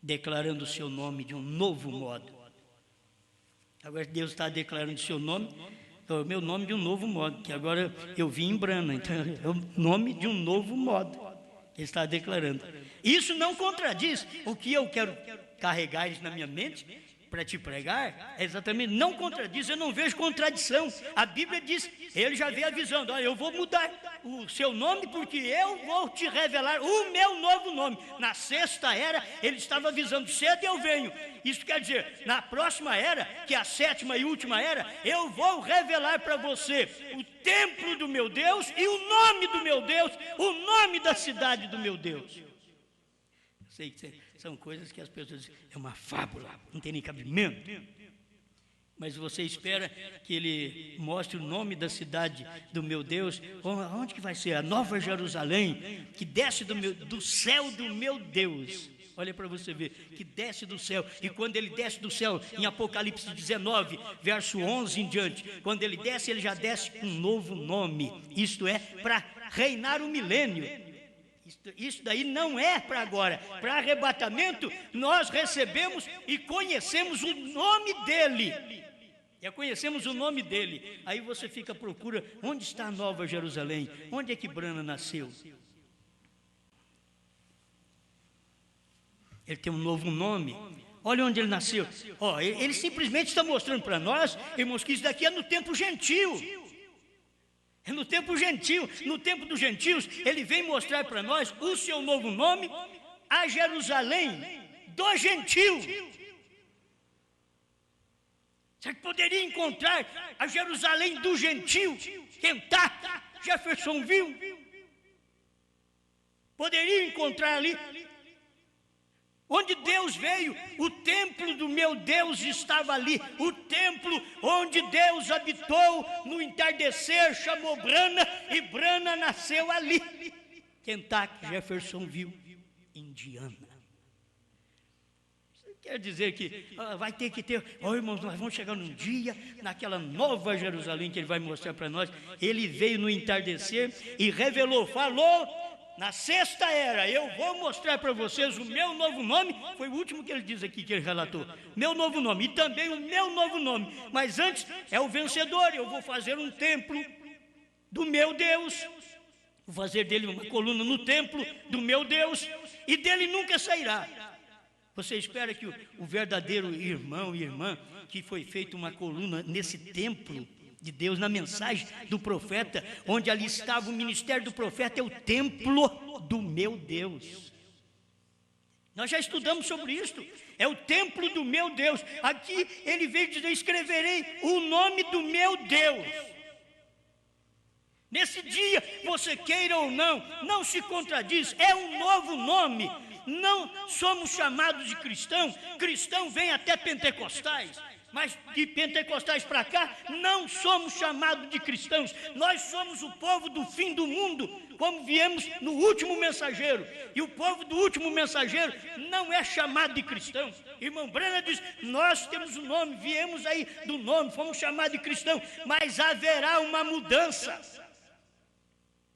declarando o seu nome de um novo modo. Agora Deus está declarando o seu nome, o meu nome de um novo modo, que agora eu vim em Brana, então é o nome de um novo modo. Ele está declarando. Isso não contradiz o que eu quero carregar isso na minha mente para te pregar, é exatamente, não contradiz, eu não vejo contradição. A Bíblia diz, ele já veio avisando, olha, eu vou mudar o seu nome porque eu vou te revelar o meu novo nome. Na 6ª era, ele estava avisando, cedo eu venho. Isso quer dizer, na próxima era, que é a 7ª e última era, eu vou revelar para você o templo do meu Deus e o nome do meu Deus, o nome da cidade do meu Deus. Sei que são coisas que as pessoas dizem, é uma fábula, não tem nem cabimento. Mas você espera que ele mostre o nome da cidade do meu Deus. Onde que vai ser? A Nova Jerusalém, que desce do céu do meu Deus. Olha para você ver, que desce do céu. E quando ele desce do céu, em Apocalipse 19, verso 11 em diante, quando ele já desce com um novo nome. Isto é, para reinar o milênio. Isso daí não é para agora. Para arrebatamento, nós recebemos e conhecemos o nome dele. Já conhecemos o nome dele. Aí você fica à procura, onde está a Nova Jerusalém? Onde é que Brana nasceu? Ele tem um novo nome. Olha onde ele nasceu. Ele simplesmente está mostrando para nós, irmãos, que isso daqui é no tempo gentil. É no tempo gentil, no tempo dos gentios, ele vem mostrar para nós o seu novo nome, a Jerusalém do gentil. Você poderia encontrar a Jerusalém do gentil, Kentucky, Jeffersonville. Poderia encontrar ali. Onde Deus veio, o templo do meu Deus estava ali. O templo onde Deus habitou no entardecer chamou Brana, e Brana nasceu ali. Kentucky, Jeffersonville, Indiana. Isso quer dizer que vai ter que ter... irmãos, nós vamos chegar num dia, naquela Nova Jerusalém que ele vai mostrar para nós. Ele veio no entardecer e revelou, falou... Na 6ª era, eu vou mostrar para vocês o meu novo nome. Foi o último que ele diz aqui, que ele relatou. Meu novo nome, e também o meu novo nome. Mas antes, é o vencedor. Eu vou fazer um templo do meu Deus. Vou fazer dele uma coluna no templo do meu Deus. E dele nunca sairá. Você espera que o verdadeiro irmão e irmã, que foi feita uma coluna nesse templo de Deus, na mensagem do profeta, onde ali estava o ministério do profeta, é o templo do meu Deus. Nós já estudamos sobre isso. É o templo do meu Deus. Aqui ele veio dizer, escreverei o nome do meu Deus. Nesse dia, você queira ou não se contradiz, é um novo nome. Não somos chamados de cristão. Cristão vem até pentecostais. mas de pentecostais para cá, não somos chamados de cristãos. Nós somos o povo do fim do mundo, como viemos no último mensageiro. E o povo do último mensageiro não é chamado de cristão. Irmão Branham diz, nós temos o nome, viemos aí do nome, fomos chamados de cristão, mas haverá uma mudança.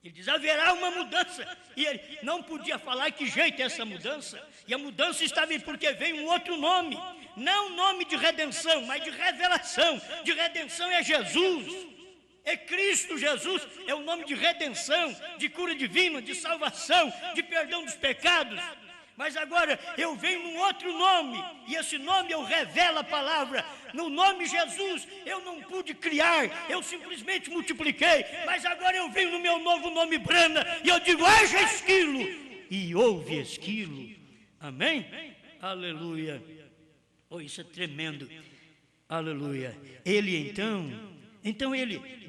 Ele diz, haverá uma mudança. E ele não podia falar que jeito é essa mudança. E a mudança estava aí porque veio um outro nome. Não nome de redenção, mas de revelação. De redenção é Jesus. É Cristo Jesus. É o nome de redenção, de cura divina, de salvação, de perdão dos pecados. Mas agora eu venho num outro nome, e esse nome eu revelo a palavra. No nome Jesus eu não pude criar, eu simplesmente multipliquei. Mas agora eu venho no meu novo nome Branham, e eu digo, haja esquilo, e houve esquilo. Amém? Aleluia. Oh, isso é tremendo. Aleluia.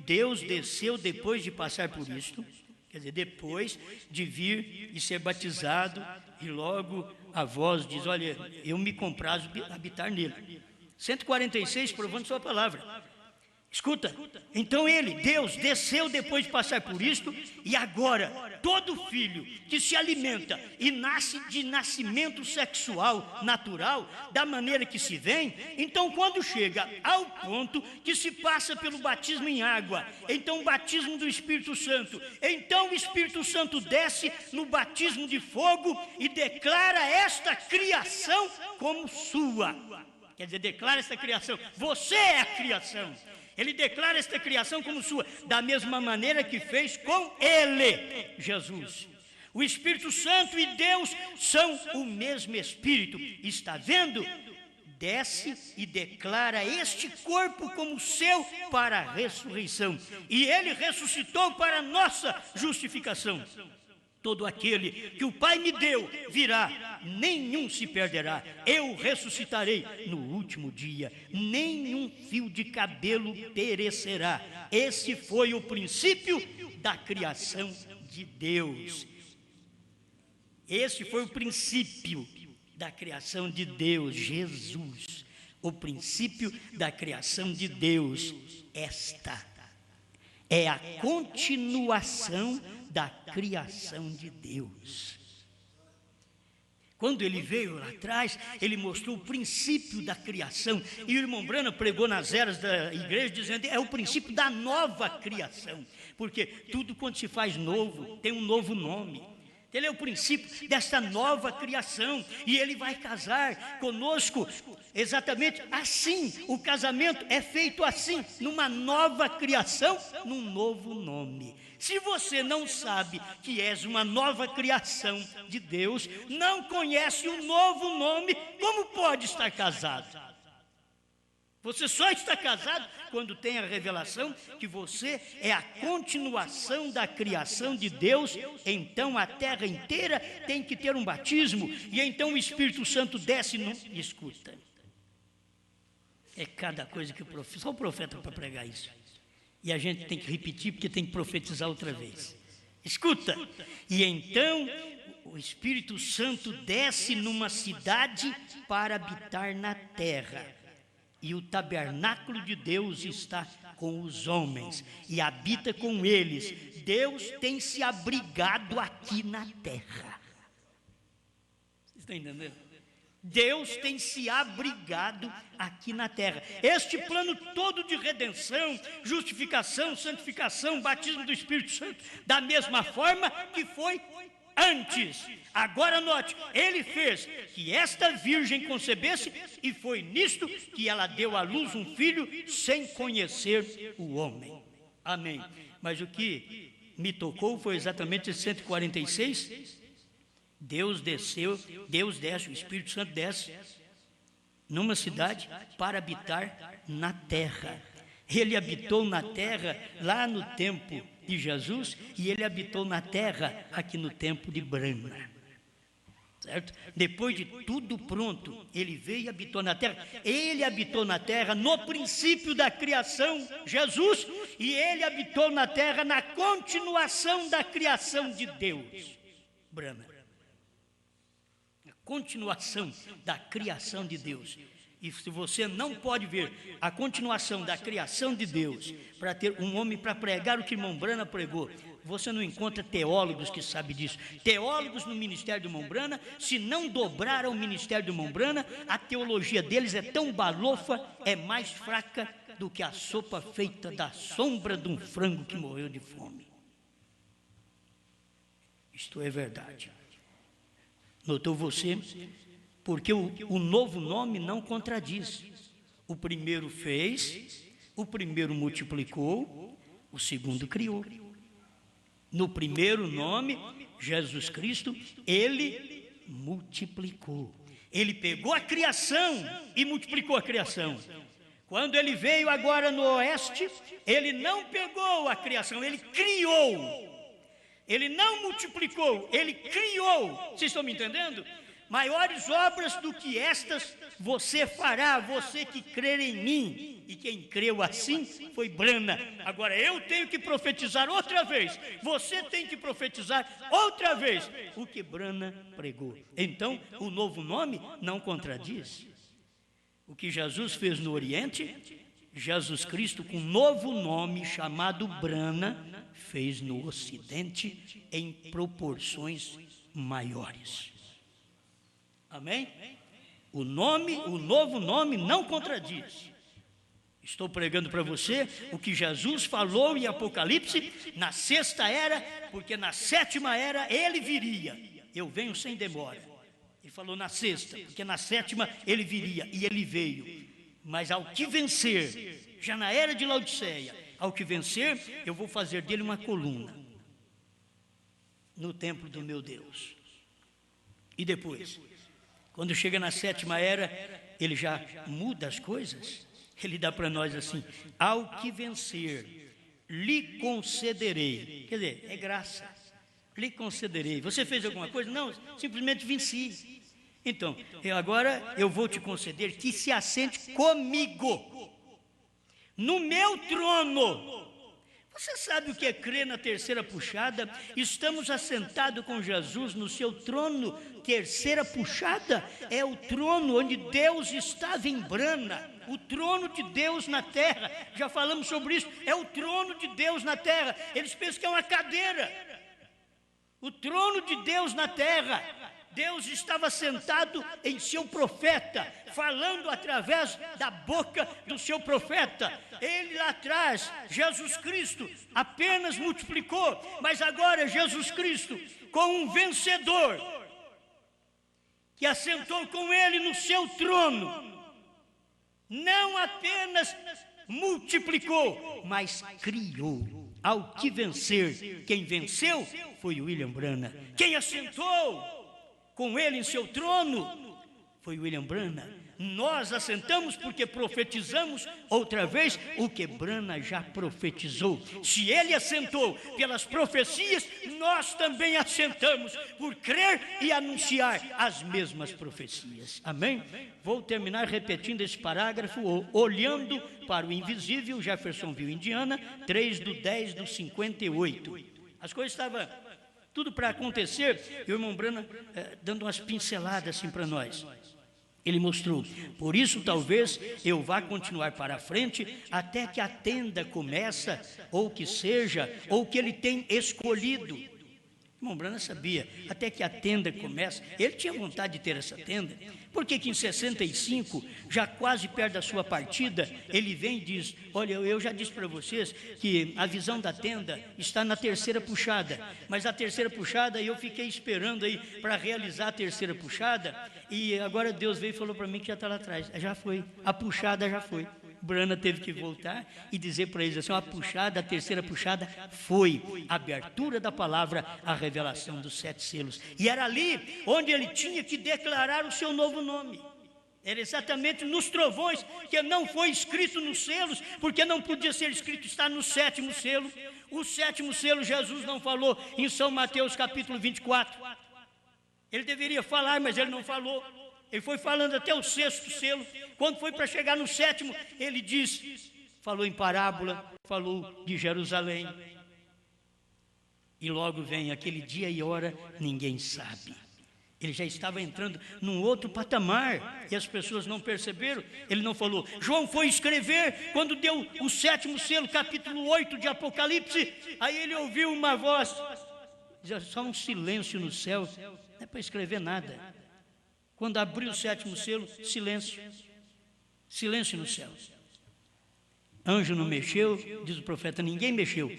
Deus desceu depois de passar por isto. Quer dizer, depois de vir e ser batizado, e logo a voz diz, olha, eu me comprazo habitar nele. 146, provando sua palavra. Escuta, então Deus, desceu depois de passar por isto, e agora, todo filho que se alimenta e nasce de nascimento sexual natural, da maneira que se vem, então quando chega ao ponto que se passa pelo batismo em água, então o batismo do Espírito Santo, então o Espírito Santo desce no batismo de fogo e declara esta criação como sua. Quer dizer, declara esta criação, você é a criação. Ele declara esta criação como sua, da mesma maneira que fez com ele, Jesus. O Espírito Santo e Deus são o mesmo Espírito. Está vendo? Desce e declara este corpo como seu para a ressurreição. E ele ressuscitou para a nossa justificação. Todo aquele que o Pai me deu virá, nenhum se perderá. Eu ressuscitarei no último dia, nenhum fio de cabelo perecerá. Esse foi o princípio da criação de Deus. Esse foi o princípio da criação de Deus, Jesus. O princípio da criação de Deus, esta é a continuação da criação de Deus. Quando ele veio lá atrás, ele mostrou o princípio da criação. E o irmão Branham pregou nas eras da igreja, dizendo, é o princípio da nova criação. Porque tudo quando se faz novo, tem um novo nome. Ele é o princípio dessa nova criação. E ele vai casar conosco exatamente assim. O casamento é feito assim, numa nova criação, num novo nome. Se você não sabe que és uma nova criação de Deus, não conhece um novo nome, como pode estar casado? Você só está casado quando tem a revelação que você é a continuação da criação de Deus. Então a terra inteira tem que ter um batismo, e então o Espírito Santo desce e escuta. É cada coisa que só o profeta para pregar isso. E a gente tem que repetir, porque tem que profetizar outra vez. Escuta, e então o Espírito Santo desce numa cidade para habitar na terra. E o tabernáculo de Deus está com os homens e habita com eles. Deus tem se abrigado aqui na terra. Vocês estão entendendo? Deus tem se abrigado aqui na terra. Este plano todo de redenção, justificação, santificação, batismo do Espírito Santo, da mesma forma que foi antes. Agora note, ele fez que esta virgem concebesse, e foi nisto que ela deu à luz um filho sem conhecer o homem. Amém. Mas o que me tocou foi exatamente 146. Deus desce, o Espírito Santo desce numa cidade para habitar na terra. Ele habitou na terra lá no tempo de Jesus, e ele habitou na terra aqui no tempo de Branham. Certo? Depois de tudo pronto, ele veio e habitou na terra. Ele habitou na terra no princípio da criação, Jesus, e ele habitou na terra na continuação da criação de Deus, Branham. A continuação da criação de Deus. E se você não pode ver a continuação da criação de Deus para ter um homem para pregar o que irmão Brana pregou, você não encontra teólogos que sabem disso. Teólogos no ministério do irmão Brana, se não dobraram o ministério do irmão Brana, a teologia deles é tão balofa, é mais fraca do que a sopa feita da sombra de um frango que morreu de fome. Isto é verdade. Notou você? Porque o novo nome não contradiz. O primeiro fez, o primeiro multiplicou, o segundo criou. No primeiro nome, Jesus Cristo, ele multiplicou. Ele pegou a criação e multiplicou a criação. Quando ele veio agora no oeste, ele não pegou a criação, ele criou. Ele não multiplicou, ele criou. Vocês estão me entendendo? Maiores obras do que estas você fará, você que crer em mim. E quem creu assim foi Brana. Agora eu tenho que profetizar outra vez, você tem que profetizar outra vez o que Brana pregou. Então o novo nome não contradiz. O que Jesus fez no Oriente, Jesus Cristo com um novo nome chamado Brana fez no Ocidente em proporções maiores. Amém? O novo nome não contradiz. Estou pregando para você o que Jesus falou em Apocalipse na sexta era, porque na sétima era ele viria. Eu venho sem demora. Ele falou na sexta, porque na sétima ele viria, e ele veio. Mas ao que vencer, já na era de Laodiceia, ao que vencer, eu vou fazer dele uma coluna no templo do meu Deus. E depois, quando chega na sétima era, ele já muda as coisas. Ele dá para nós assim: ao que vencer, lhe concederei. Quer dizer, é graça. Lhe concederei. Você fez alguma coisa? Não, simplesmente venci. Então, agora eu vou te conceder que se assente comigo no meu trono. Você sabe o que é crer na terceira puxada? Estamos assentados com Jesus no seu trono. Terceira puxada é o trono onde Deus estava em Brana. O trono de Deus na terra. Já falamos sobre isso. É o trono de Deus na terra. Eles pensam que é uma cadeira. O trono de Deus na terra. Deus estava sentado em seu profeta, falando através da boca do seu profeta. Ele lá atrás, Jesus Cristo, apenas multiplicou, mas agora Jesus Cristo, com um vencedor, que assentou com ele no seu trono, não apenas multiplicou, mas criou. Ao que vencer, quem venceu foi William Brana. Quem assentou com ele em seu trono foi William Brana. Nós assentamos porque profetizamos outra vez o que Brana já profetizou. Se ele assentou pelas profecias, nós também assentamos por crer e anunciar as mesmas profecias. Amém? Vou terminar repetindo esse parágrafo, olhando para o invisível. Jefferson viu Indiana, 3/10/58. As coisas estavam tudo para acontecer, e o irmão Brana dando umas pinceladas assim para nós. Ele mostrou: por isso talvez eu vá continuar para frente até que a tenda começa, ou que seja, ou que ele tem escolhido. O irmão Brana sabia, até que a tenda começa. Ele tinha vontade de ter essa tenda. Porque que em 65, já quase perto da sua partida, ele vem e diz: olha, eu já disse para vocês que a visão da tenda está na terceira puxada, mas a terceira puxada eu fiquei esperando aí para realizar a terceira puxada, e agora Deus veio e falou para mim que já está lá atrás. Já foi, a puxada já foi. Brana teve que voltar e dizer para eles assim: a puxada, a terceira puxada foi a abertura da palavra, a revelação dos 7 selos. E era ali onde ele tinha que declarar o seu novo nome. Era exatamente nos trovões, que não foi escrito nos selos, porque não podia ser escrito, está no 7º selo. O 7º selo Jesus não falou em São Mateus capítulo 24. Ele deveria falar, mas ele não falou. Ele foi falando até o 6º selo. Quando foi para chegar no 7º, ele disse, falou em parábola, falou de Jerusalém. E logo vem aquele dia e hora, ninguém sabe. Ele já estava entrando num outro patamar e as pessoas não perceberam. Ele não falou. João foi escrever quando deu o 7º selo, capítulo 8 de Apocalipse. Aí ele ouviu uma voz, só um silêncio no céu, não é para escrever nada. Quando abriu o 7º selo, silêncio. Silêncio no céu. Anjo não mexeu, diz o profeta, ninguém mexeu.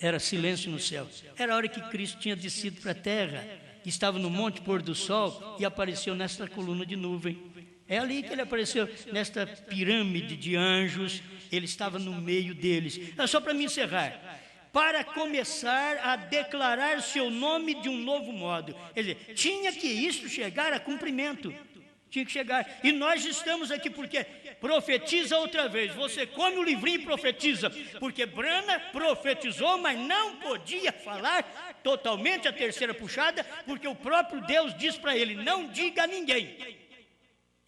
Era silêncio no céu. Era a hora que Cristo tinha descido para a terra. Estava no Monte Pôr do Sol e apareceu nesta coluna de nuvem. É ali que ele apareceu, nesta pirâmide de anjos. Ele estava no meio deles. Só para me encerrar. Para começar a declarar seu nome de um novo modo. Quer dizer, tinha que isso chegar a cumprimento. Tinha que chegar. E nós estamos aqui porque profetiza outra vez. Você come o livrinho e profetiza. Porque Brana profetizou, mas não podia falar totalmente a terceira puxada, porque o próprio Deus diz para ele, não diga a ninguém.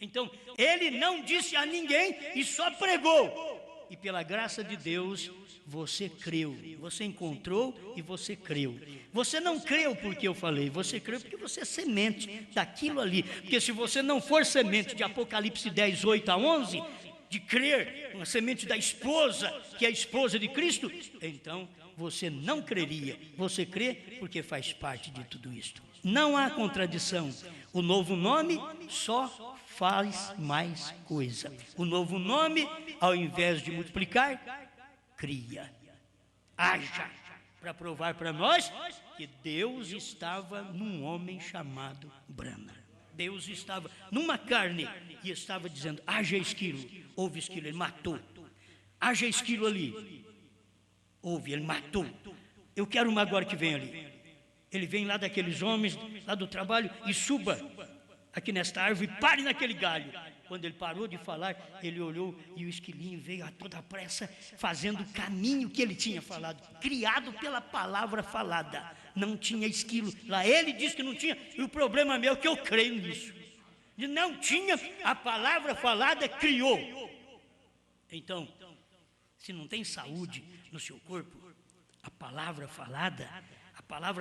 Então, ele não disse a ninguém e só pregou. E pela graça de Deus, você creu, você encontrou e você creu. Você não creu porque eu falei, você creu porque você é semente daquilo ali. Porque se você não for semente de Apocalipse 10, 8 a 11, de crer, uma semente da esposa, que é a esposa de Cristo, então você não creria. Você crê porque faz parte de tudo isto. Não há contradição. O novo nome só faz mais coisa. O novo nome, ao invés de multiplicar, cria, haja, para provar para nós que Deus estava num homem chamado Brana. Deus estava numa carne e estava dizendo, haja esquilo. Houve esquilo, ele matou. Haja esquilo ali. Houve, ele matou. Eu quero uma agora que vem ali. Ele vem lá daqueles homens, lá do trabalho, e suba aqui nesta árvore, pare naquele galho. Quando ele parou de falar, ele olhou e o esquilinho veio a toda pressa, fazendo o caminho que ele tinha falado, criado pela palavra falada. Não tinha esquilo. Lá ele disse que não tinha, e o problema meu é que eu creio nisso. E não tinha, a palavra falada criou. Então, se não tem saúde no seu corpo, a palavra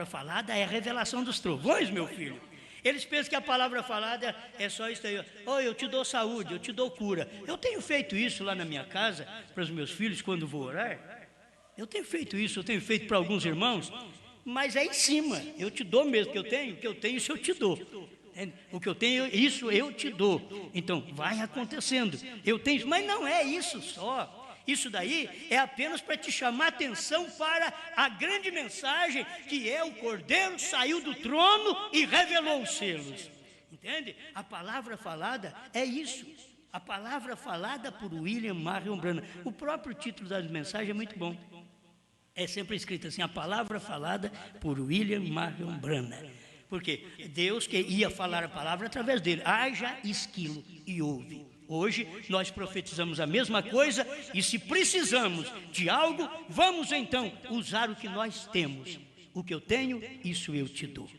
falada é a revelação dos trovões, meu filho. Eles pensam que a palavra falada é só isso aí. Oh, eu te dou saúde, eu te dou cura. Eu tenho feito isso lá na minha casa, para os meus filhos, quando vou orar. Eu tenho feito isso, eu tenho feito para alguns irmãos, mas é em cima. Eu te dou mesmo, o que eu tenho, isso eu te dou. O que eu tenho, isso eu te dou. Então, vai acontecendo. Eu tenho, mas não é isso só. Isso daí é apenas para te chamar a atenção para a grande mensagem que é o Cordeiro saiu do trono e revelou os selos. Entende? A palavra falada é isso. A palavra falada por William Marion Branham. O próprio título da mensagem é muito bom. É sempre escrito assim, a palavra falada por William Marion Branham. Porque Deus que ia falar a palavra através dele. Haja esquilo e ouve. Hoje nós profetizamos a mesma coisa e se precisamos de algo, vamos então usar o que nós temos. O que eu tenho, isso eu te dou.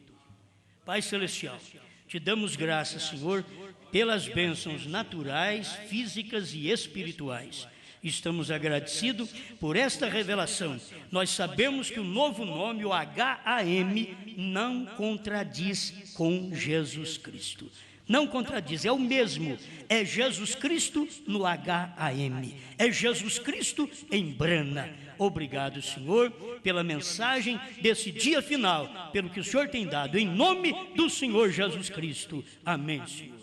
Pai Celestial, te damos graças, Senhor, pelas bênçãos naturais, físicas e espirituais. Estamos agradecidos por esta revelação. Nós sabemos que o novo nome, o H-A-M, não contradiz com Jesus Cristo. Não contradiz, é o mesmo, é Jesus Cristo no H-A-M, é Jesus Cristo em Brana. Obrigado, Senhor, pela mensagem desse dia final, pelo que o Senhor tem dado, em nome do Senhor Jesus Cristo. Amém, Senhor.